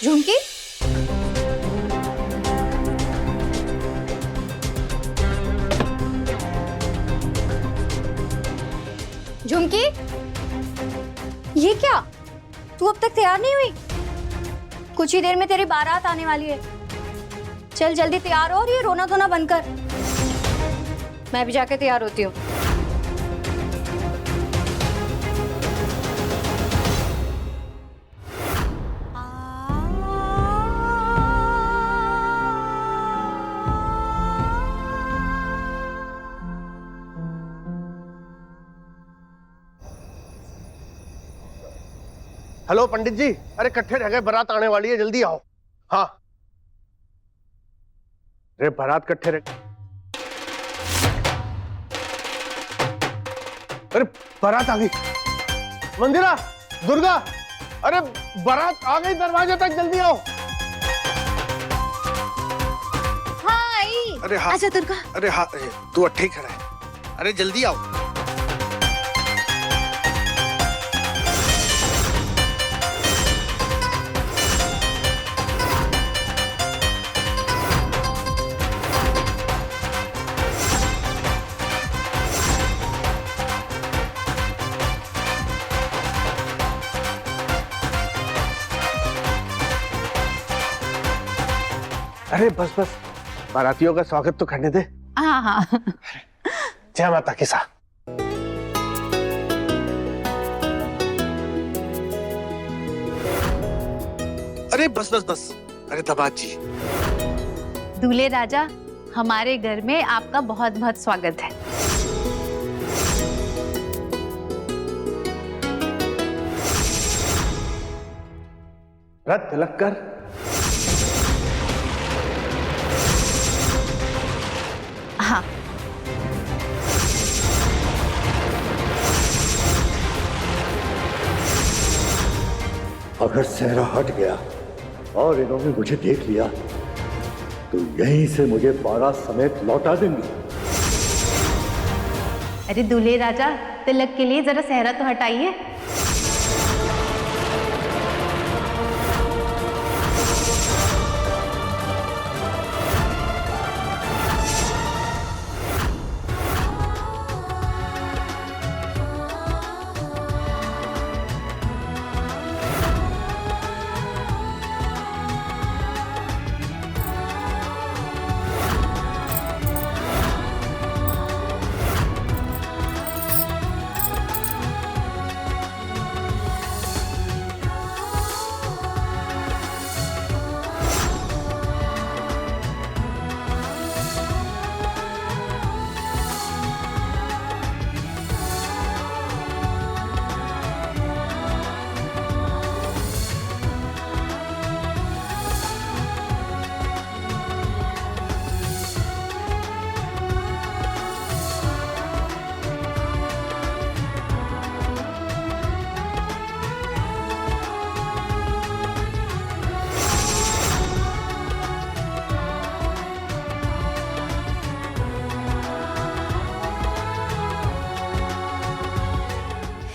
झुमकी, झुमकी, ये क्या? तू अब तक तैयार नहीं हुई? कुछ ही देर में तेरी बारात आने वाली है। चल जल्दी तैयार हो और ये रोना धोना बंद कर। मैं भी जाके तैयार होती हूँ। हेलो पंडित जी, अरे इकट्ठे रह गए, बारात आने वाली है, जल्दी आओ। हाँ, अरे बारात इकट्ठे रह, अरे बारात आ गई। मंदिरा, दुर्गा, अरे बारात आ गई, दरवाजे तक जल्दी आओ। हाँ आई। अरे हाँ, आजा दुर्गा। अरे हाँ, तू अट्ठे ही खड़ा है। अरे जल्दी आओ। अरे बस बस, बारातियों का स्वागत तो करने दे। हाँ हाँ। जय माता की सा। अरे बस बस बस, अरे दबाज जी। दूल्हे राजा, हमारे घर में आपका बहुत बहुत स्वागत है। रथ तिलक कर। हाँ, अगर सहरा हट गया और इन्होंने मुझे देख लिया तो यहीं से मुझे बारात समेत लौटा देंगे। अरे दूल्हे राजा, तिलक के लिए जरा सहरा तो हटाइए।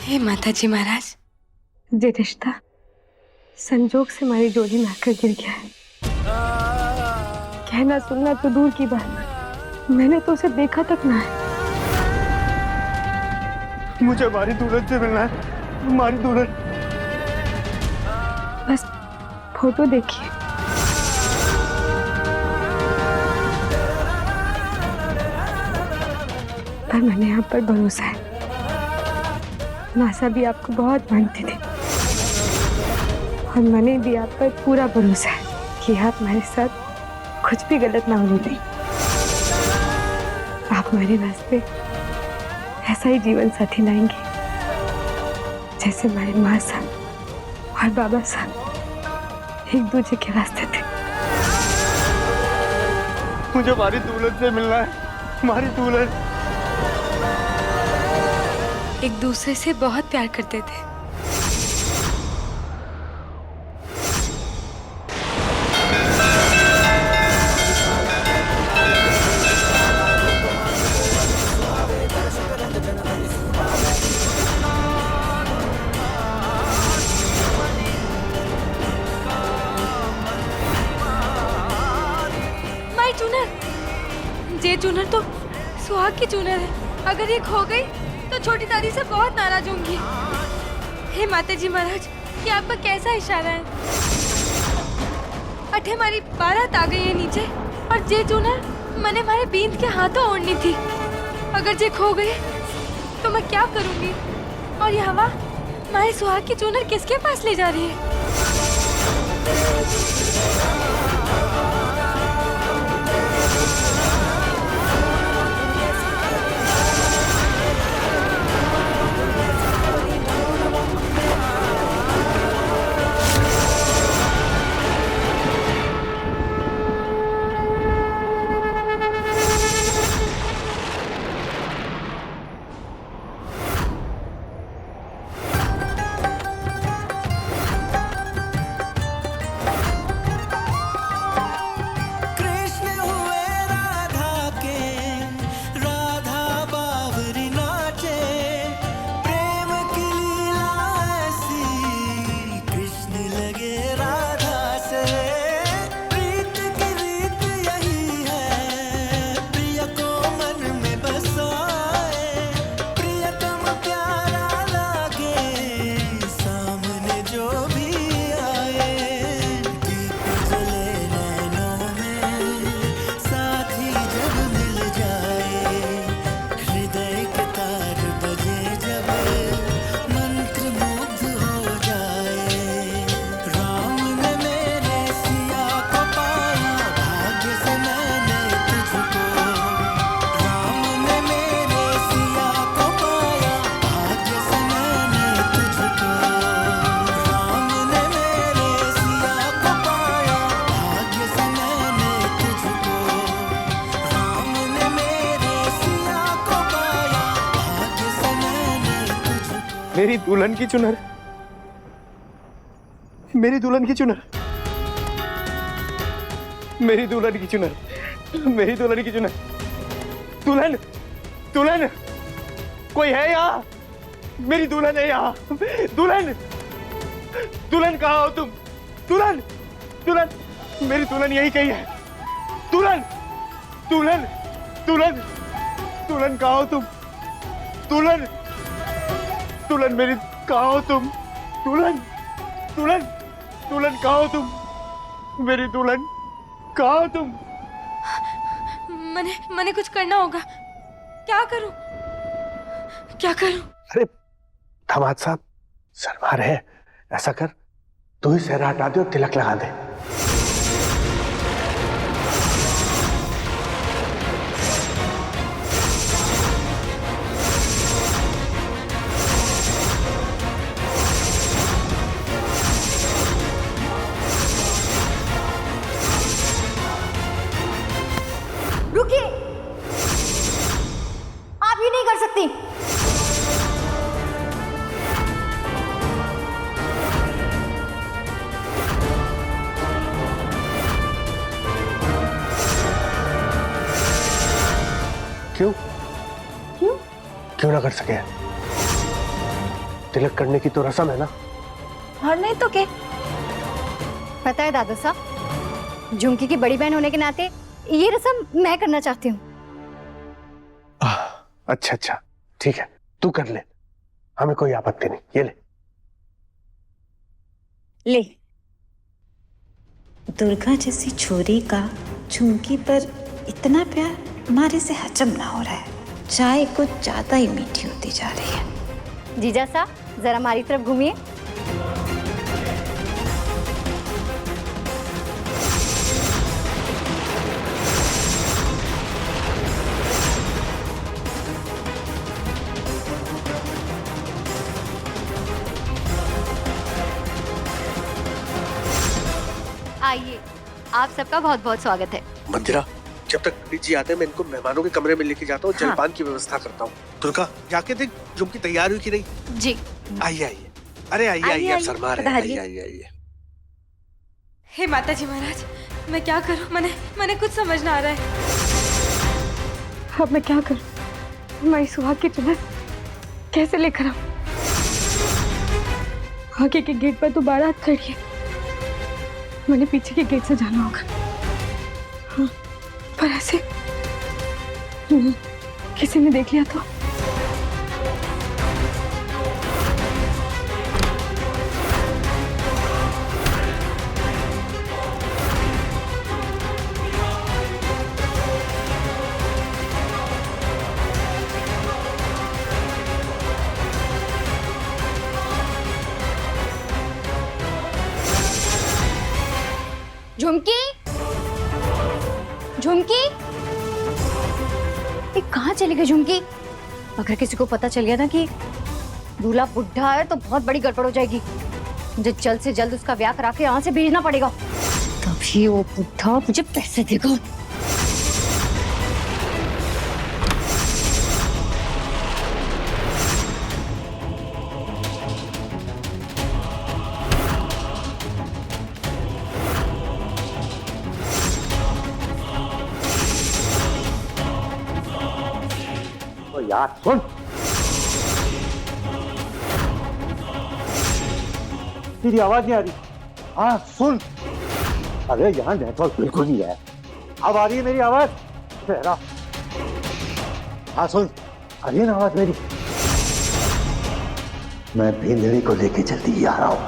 हे माता जी महाराज, ये रिश्ता संजोग से हमारी जोड़ी में आकर गिर गया है। कहना सुनना तो दूर की बात, मैंने तो उसे देखा तक ना है। मुझे हमारी दुल्हन से मिलना है, हमारी दुल्हन। बस फोटो देखिए। पर मैंने आप पर भरोसा है। मासा भी आपको बहुत मानती थी और मैंने भी आप पर पूरा भरोसा है कि आप हमारे साथ कुछ भी गलत ना होने दें। आप हमारे वास्ते ऐसा ही जीवन साथी लाएंगे जैसे हमारे माँ साहब और बाबा साहब एक दूसरे के वास्ते थे। मुझे हमारी दुल्हन से मिलना है, हमारी दुल्हन। एक दूसरे से बहुत प्यार करते थे। सुहाग की चूनर है। अगर ये खो गई तो छोटी दादी से बहुत नाराज होंगी। हे माता जी महाराज, ये आपका कैसा इशारा है? अठे हमारी बारात आ गई है नीचे, और जे चूनर मैंने हमारे बींद के हाथों ओढ़नी थी। अगर जे खो गई तो मैं क्या करूंगी? और ये हवा हमारे सुहाग की चूनर किसके पास ले जा रही है? मेरी दुल्हन की चुनर, मेरी दुल्हन की चुनर, मेरी दुल्हन की चुनर, मेरी दुल्हन की चुनर। दुल्हन, दुल्हन, कोई है यहाँ? मेरी दुल्हन है यहाँ। दुल्हन, दुल्हन कहाँ हो तुम? दुल्हन, दुल्हन, मेरी दुल्हन यही कहीं है। दुल्हन, दुल्हन, दुल्हन, दुल्हन कहाँ हो तुम? दुल्हन, दुल्हन मेरी कहाँ हो तुम? दुल्हन, दुल्हन, दुल्हन कहाँ हो तुम? मेरी दुल्हन कहाँ हो तुम? मैंने कुछ करना होगा। क्या करूं? क्या करूं? अरे दामाद साहब, सरमार है, ऐसा कर, तू ही सेहरा हटा दे और तिलक लगा दे। रुकिए, आप ये नहीं कर सकती। क्यों? क्यों? क्यों ना कर सके? तिलक करने की तो रस्म है ना। और नहीं तो क्या? पता है दादा साहब, झुमकी की बड़ी बहन होने के नाते ये रस्म मैं करना चाहती हूँ। अच्छा अच्छा, ठीक है, तू कर ले, हमें कोई आपत्ति नहीं। ये ले। ले। दुर्गा जैसी छोरी का झुमकी पर इतना प्यार हमारे से हजम ना हो रहा है। चाय कुछ ज्यादा ही मीठी होती जा रही है। जीजा साहब, जरा हमारी तरफ घूमिए। आइए, आप सबका बहुत बहुत स्वागत है। मंदिरा, जब तक पंडित जी आते हैं मैं इनको मेहमानों के कमरे में लेके जाता हूँ, जलपान की व्यवस्था करता हूँ। दुर्गा, जाके देख झुमकी तैयार हुई कि नहीं। जी। आइए आइए, अरे आइए आइए, आप सरमार हैं, आइए आइए आइए। हे माता जी महाराज, मैं क्या करूं? मैंने कुछ समझ ना आ रहा है। अब मैं क्या करूं? हमारी सुहाग की चुनर कैसे लेकर आऊं? आगे के गेट पर तो बारात खड़ी है, मैंने पीछे के गेट से जाना होगा। हाँ, पर ऐसे किसी ने देख लिया तो? झुमकी, झुमकी, ये कहाँ चली गई झुमकी? अगर किसी को पता चल गया ना कि दूल्हा बुढ़ा है तो बहुत बड़ी गड़बड़ हो जाएगी। मुझे जल्द से जल्द उसका ब्याह करा के यहाँ से भेजना पड़ेगा, तभी वो बुढ़ा मुझे पैसे देगा। तो यार सुन, तेरी आवाज नहीं आ रही? हाँ सुन, अरे यहाँ नेटवर्क बिल्कुल नहीं है। अब आ रही है मेरी आवाज? सहरा, हाँ सुन, आ रही है ना आवाज मेरी? मैं भिंडरी को लेके जल्दी ही आ रहा हूं।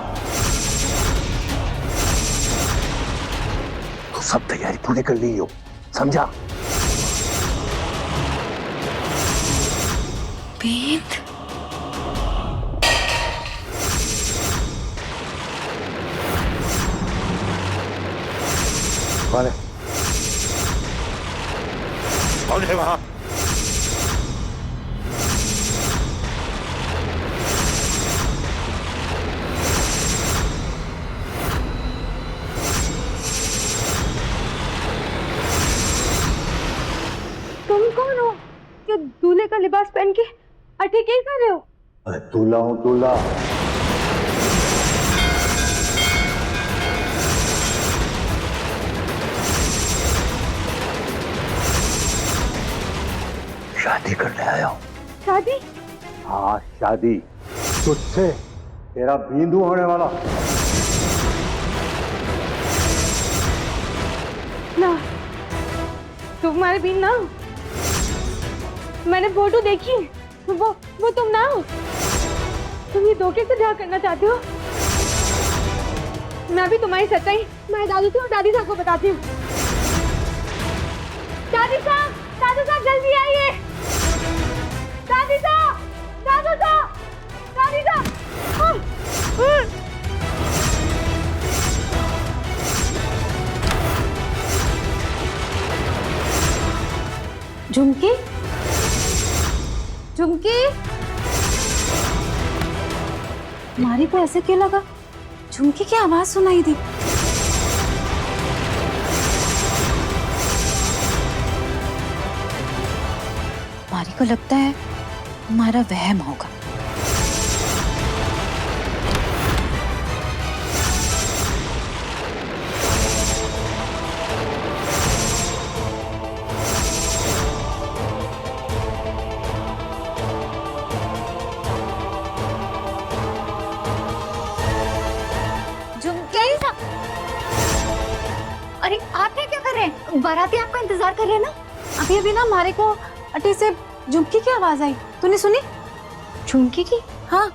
तो सब तैयारी पूरी कर ली हो, समझा? बेद, कौन है? कौन है वहां? तुम कौन हो जो दूल्हे का लिबास पहन के अटैक ही कर रहे हो? अरे दूल्हा हूं, दूल्हा। शादी करने आया हूं। शादी? हाँ शादी, तुझसे तेरा बींदू होने वाला। ना, तुम्हारे बीन ना हो। मैंने फोटो देखी, वो तुम ना हो। तुम ये धोखे से ब्याह करना चाहते हो। मैं भी तुम्हारी सच्चाई मैं दादू से और दादी साहब को बताती हूँ। दादी साहब जल्दी आइए। दादी साहब, दादू साहब, दादी साहब। झुमकी, झुमकी, मारी को ऐसे क्यों लगा? झुमकी की आवाज सुनाई दी। मारी को लगता है हमारा वहम होगा। अरे आप क्या कर रहे हैं? बाराती आपका इंतजार कर रहे हैं ना? अभी अभी ना मारे को अटे से झुमकी की आवाज आई, तूने सुनी? झुमकी की? हाँ,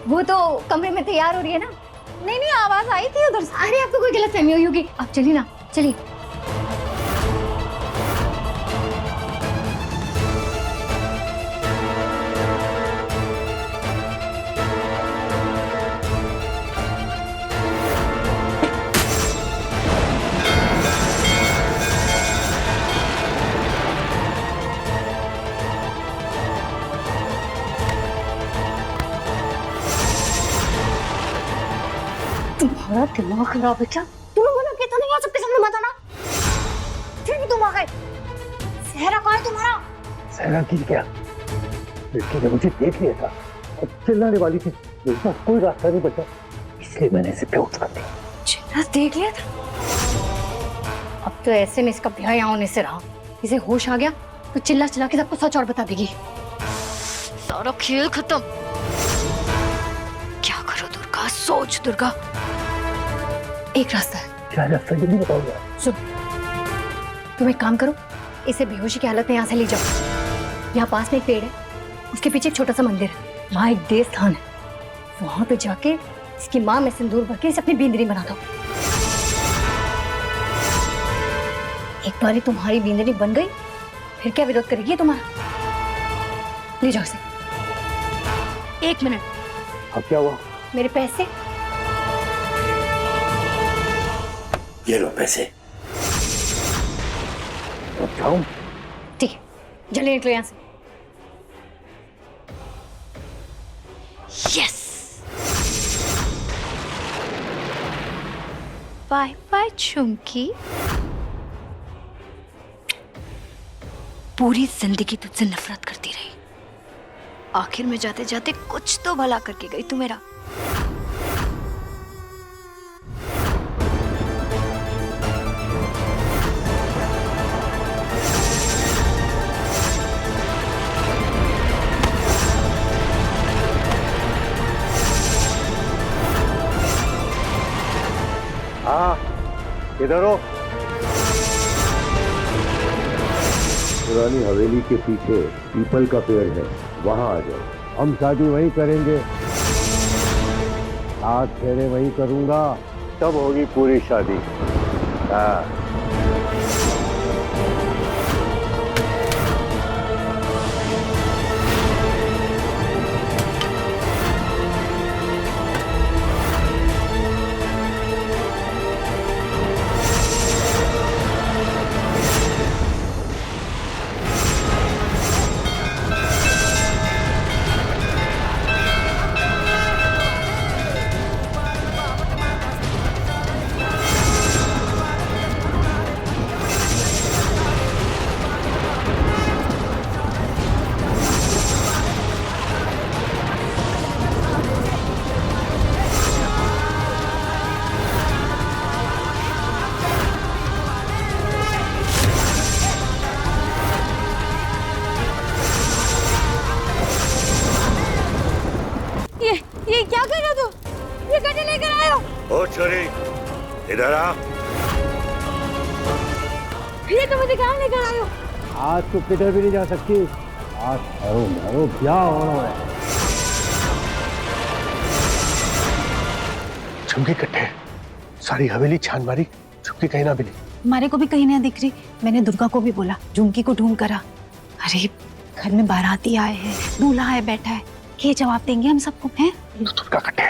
वो तो कमरे में तैयार हो रही है ना। नहीं आवाज आई थी उधर से। अरे आपको कोई गलतफहमी हुई होगी। आप चलिए ना, चलिए। तुम्हारा दिमाग खराब है क्या? तुम्हें बोला कि तो नहीं आ सबके सामने मत आना, फिर भी तुम आ गए। सहरा कहाँ है तुम्हारा? सहरा की क्या? लड़की ने मुझे देख लिया था और चिल्लाने वाली थी। मेरे पास कोई रास्ता नहीं बचा, इसलिए मैंने इसे बेहोश कर दिया। चिल्ला देख लिया था? अब तो ऐसे में इसका ब्याह यहाँ होने से रहा। इसे होश आ गया तो चिल्ला चिल्ला के सबको सच और बता देगी। सारा खेल खत्म। क्या करो दुर्गा, सोच दुर्गा। एक रास्ता है। क्या रास्ता? जल्दी बताओ। सुन, तुम एक काम करो, इसे बेहोशी की हालत में यहाँ से ले जाओ, यहाँ पास में एक पेड़ है, उसके पीछे एक छोटा सा मंदिर है, वहाँ एक देव स्थान है। वहां पे जाके इसकी माँ में सिंदूर भर के इसे अपनी बींदनी बना दो। एक बार तुम्हारी बींदनी बन गई, फिर क्या विरोध करेगी ये तुम्हारा? ले जाओ इसे। 1 मिनट। अब क्या हुआ? मेरे पैसे। ये लो पैसे। अब जाऊं? ठीक है, जल्दी निकलो यहाँ से। यस। बाय बाय झुमकी। पूरी जिंदगी तुझसे नफरत करती रही, आखिर में जाते जाते कुछ तो भला करके गई तू मेरा। हाँ, इधर हो। पुरानी हवेली के पीछे पीपल का पेड़ है, वहां आ जाओ। हम शादी वहीं करेंगे, 7 फेरे वहीं करूंगा, तब होगी पूरी शादी। हाँ। ये क्या कर रहे हो तू? ये गड्ढे लेकर आए हो? ओ छोरी, इधर आ। ये तुम मुझे कहाँ लेकर आए हो? आज तो किधर भी नहीं जा सकती, आज मारो क्या होना है। झुमकी कट्टे, सारी हवेली छान मारी, झुमकी कहीं ना मिली। हमारे को भी कहीं नहीं दिख रही। मैंने दुर्गा को भी बोला झुमकी को ढूंढ करा। अरे घर में बाराती आए हैं, दूल्हा है बैठा है, क्या जवाब देंगे हम सबको? हैं? तो दुर्गा कट्टे,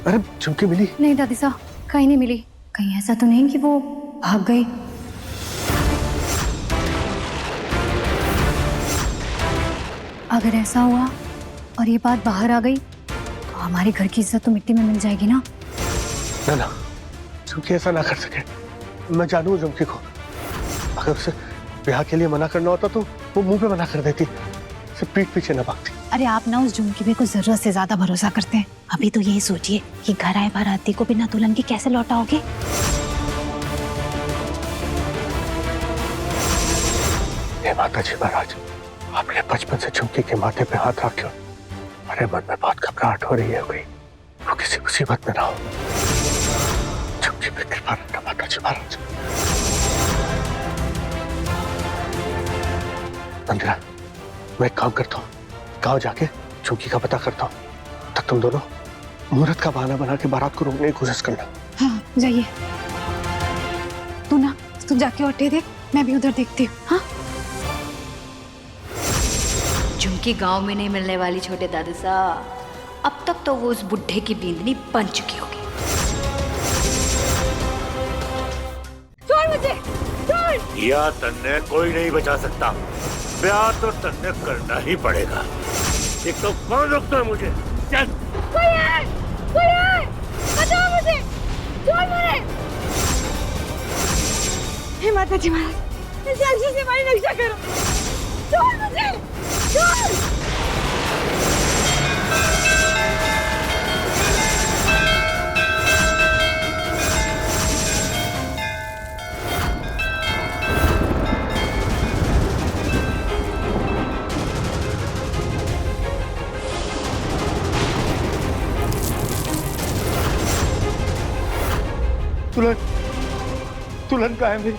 अरे झुमकी मिली? नहीं दादी साहब, कहीं नहीं मिली। कहीं ऐसा तो नहीं कि वो भाग गई? अगर ऐसा हुआ और ये बात बाहर आ गई तो हमारे घर की इज्जत तो मिट्टी में मिल जाएगी ना। ना ना, झुमकी ऐसा ना कर सके। मैं जानू झुमकी को, अगर उसे ब्याह के लिए मना करना होता तो वो मुंह पे मना कर देती, उसे पीठ पीछे ना भागती। अरे आप ना उस झुमकी पे कुछ जरूरत से ज्यादा भरोसा करते हैं। अभी तो यही सोचिए कि घर आए बाराती को बिना दुल्हन के कैसे लौटाओगे? हे माता जी महाराज, आपने बचपन से झुमकी के माथे पे हाथ रखे, मेरे मन में बहुत घबराहट हो रही है, कोई वो किसी मुसीबत में ना हो। झुमकी पे कृपा रखना माता जी महाराज। मंदिरा, मैं एक काम करता हूँ, गांव जाके झुमकी का पता करता हूँ, तब तुम दोनों मुहूर्त का बहाना बना के बारात को रोकने की कोशिश करना। हाँ जाइए। तू जाके औटे देख, मैं भी उधर देखती हूँ। हाँ झुमकी गांव में नहीं मिलने वाली छोटे दादा साहब। अब तक तो वो उस बुढ़े की बींदनी बन चुकी होगी। छोड़ मुझे, छोड़। या तन्ने कोई नहीं बचा सकता, ब्याह तो तन्ने करना ही पड़ेगा। एक तो कौन रोकता है मुझे? चल। कोई है, बचाओ मुझे, छोड़ मुझे। हे माता जी महाराज, इस राक्षस से हमारी रक्षा करो। छोड़ मुझे, छोड़। दुल्हन, दुल्हन कहाँ है मेरी?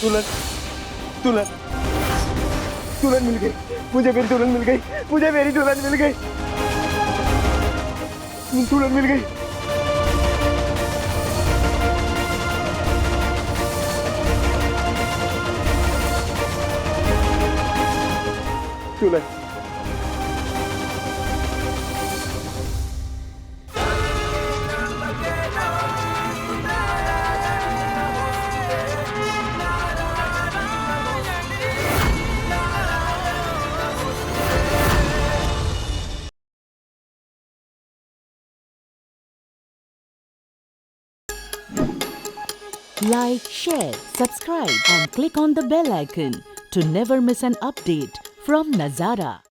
दुल्हन दुल्हन दुल्हन मिल गई मुझे, मेरी दुल्हन मिल गई मुझे, मेरी दुल्हन मिल गई, दुल्हन मिल गई। दुल्हन Like, share, subscribe and click on the bell icon to never miss an update from Nazara.